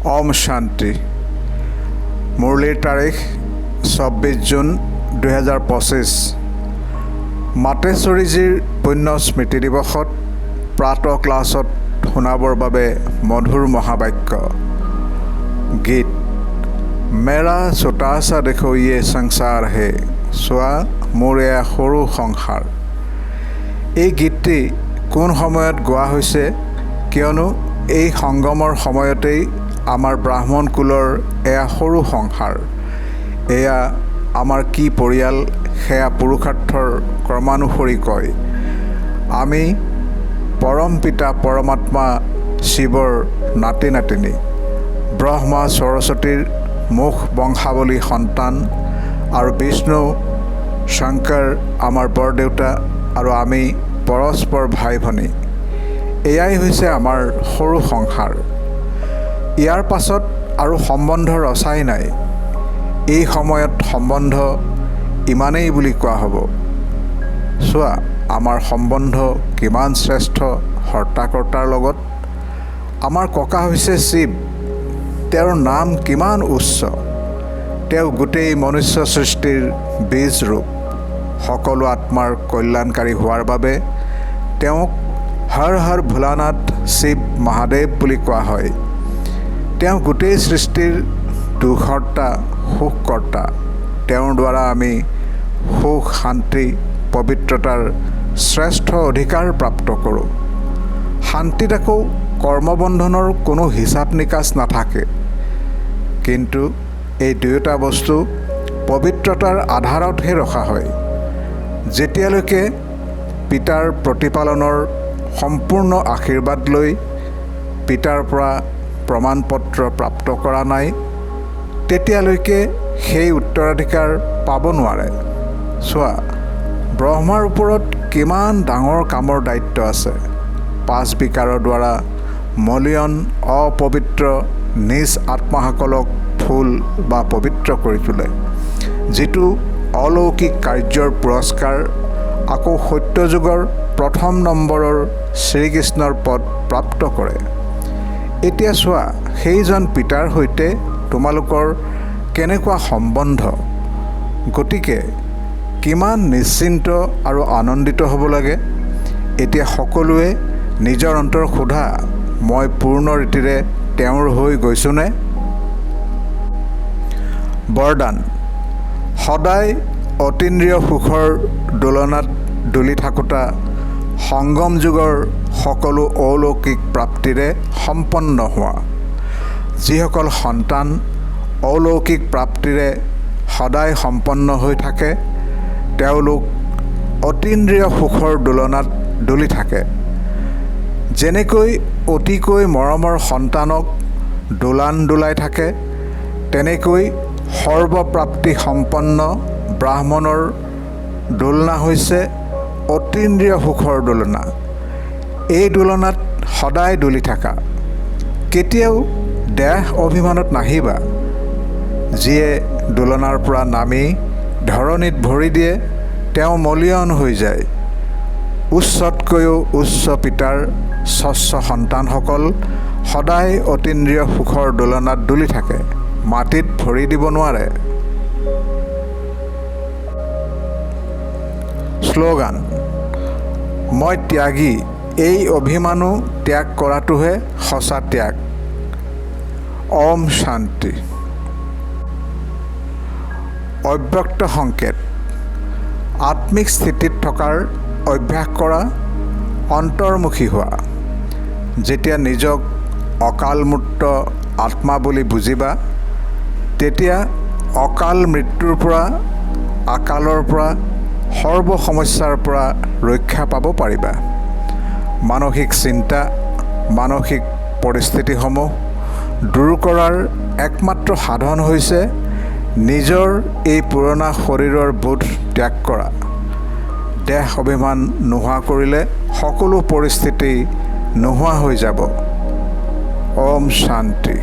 ओम शांति। मुरलीर तारीख 24 जून 2025। मातेश्वरीजीर पुण्य स्मृति दिवसत प्रातः क्लासत शुनाबर बारे मधुर महावाक्य गीत। मेरा छोटा सा देखो ये संसार है, चोआ मोर एया सरू संसार। এই গীতটি কোন সময়ত গোৱা হৈছে কিয়নো এই সংগমৰ সময়তেই আমাৰ ব্ৰাহ্মণ কুলৰ এয়া সৰু সংসাৰ, এয়া আমাৰ কি পৰিয়াল সেয়া পুৰুষাৰ্থৰ ক্ৰমানুসৰি কয়। আমি পৰম পিতা পৰমাত্মা শিৱৰ নাতি নাতিনী, ব্ৰহ্মা সৰস্বতীৰ মুখ বংশাৱলী সন্তান আৰু বিষ্ণু শংকৰ আমাৰ বৰদেউতা আৰু আমি পৰস্পৰ ভাই ভনী। এয়াই হৈছে আমাৰ সৰু সংসাৰ। ইয়াৰ পাছত আৰু সম্বন্ধ ৰচাই নাই। এই সময়ত সম্বন্ধ ইমানেই বুলি কোৱা হ'ব। চোৱা আমাৰ সম্বন্ধ কিমান শ্ৰেষ্ঠ হৰ্তাকৰ্তাৰ লগত। আমাৰ ককা হৈছে শিৱ, তেওঁৰ নাম কিমান উচ্চ। তেওঁ গোটেই মনুষ্য সৃষ্টিৰ বীজ ৰূপ। সকলো আত্মাৰ কল্যাণকাৰী হোৱাৰ বাবে তেওঁক হৰ হৰ ভোলানাথ শিৱ মহাদেৱ বুলি কোৱা হয়। তেওঁ গোটেই সৃষ্টিৰ দুখহৰ্তা সুখকৰ্তা। তেওঁৰ দ্বাৰা আমি সুখ শান্তি পবিত্ৰতাৰ শ্ৰেষ্ঠ অধিকাৰ প্ৰাপ্ত কৰোঁ। শান্তিত আকৌ কৰ্মবন্ধনৰ কোনো হিচাপ নিকাচ নাথাকে, কিন্তু এই দুয়োটা বস্তু পবিত্ৰতাৰ আধাৰতহে ৰখা হয়। যেতিয়ালৈকে পিতাৰ প্ৰতিপালনৰ সম্পূৰ্ণ আশীৰ্বাদ লৈ পিতাৰ পৰা প্ৰমাণপত্ৰ প্ৰাপ্ত কৰা নাই, তেতিয়ালৈকে সেই উত্তৰাধিকাৰ পাব নোৱাৰে। চোৱা ব্ৰহ্মাৰ ওপৰত কিমান ডাঙৰ কামৰ দায়িত্ব আছে। 5 বিকাৰৰ দ্বাৰা মলিয়ন অপবিত্ৰ নিজ আত্মাসকলক ফুল বা পবিত্ৰ কৰি তোলে, যিটো অলৌকিক কাৰ্যৰ পুৰস্কাৰ আকৌ সত্যযুগৰ প্ৰথম নম্বৰৰ শ্ৰীকৃষ্ণৰ পদ প্ৰাপ্ত কৰে। এতিয়া চোৱা সেইজন পিতাৰ সৈতে তোমালোকৰ কেনেকুৱা সম্বন্ধ। গতিকে কিমান নিশ্চিন্ত আৰু আনন্দিত হ'ব লাগে। এতিয়া সকলোৱে নিজৰ অন্তৰ সোধা, মই পূৰ্ণ ৰীতিৰে তেওঁৰ হৈ গৈছোনে? বৰদান। সদায় অতীন্দ্ৰিয় সুখৰ দোলনাত ডুলি থাকোঁতা সংগম যুগৰ সকলো অলৌকিক প্ৰাপ্তিৰে সম্পন্ন হোৱা। যিসকল সন্তান অলৌকিক প্ৰাপ্তিৰে সদায় সম্পন্ন হৈ থাকে, তেওঁলোক অতীন্দ্ৰিয় সুখৰ দোলনাত ডুলি থাকে। যেনেকৈ অতিকৈ মৰমৰ সন্তানক দোলান দোলাই থাকে, তেনেকৈ সৰ্বপ্ৰাপ্তি সম্পন্ন ব্ৰাহ্মণৰ দোলনা হৈছে অতীন্দ্ৰিয় সুখৰ দোলনা। এই দোলনাত সদায় ডুলি থাকা। কেতিয়াও দেহ অভিমানত নাহিবা। যিয়ে দোলনাৰ পৰা নামি ধৰণিত ভৰি দিয়ে, তেওঁ মলিয়ন হৈ যায়। উচ্চতকৈও উচ্চ পিতাৰ স্বচ্ছ সন্তানসকল সদায় অতীন্দ্ৰিয় সুখৰ দোলনাত ডুলি থাকে, মাটিত ভৰি দিব নোৱাৰে। শ্লোগান। মই ত্যাগী, এই অভিমানো ত্যাগ কৰাটোহে সঁচা ত্যাগ। ওম শান্তি। অব্যক্ত সংকেত। আত্মিক স্থিতিত থকাৰ অভ্যাস কৰা, অন্তৰ্মুখী হোৱা। যেতিয়া নিজক অকালমূৰ্ত আত্মা বুলি বুজিবা, তেতিয়া অকাল মৃত্যুৰ পৰা, আকালৰ পৰা, সৰ্ব সমস্যাৰ পৰা ৰক্ষা পাব পাৰিবা। মানসিক চিন্তা, মানসিক পৰিস্থিতিসমূহ দূৰ কৰাৰ একমাত্ৰ সাধন হৈছে নিজৰ এই পুৰণা শৰীৰৰ বোধ ত্যাগ কৰা। দেহ অভিমান নোহোৱা কৰিলে সকলো পৰিস্থিতি নোহোৱা হৈ যাব। ওম শান্তি।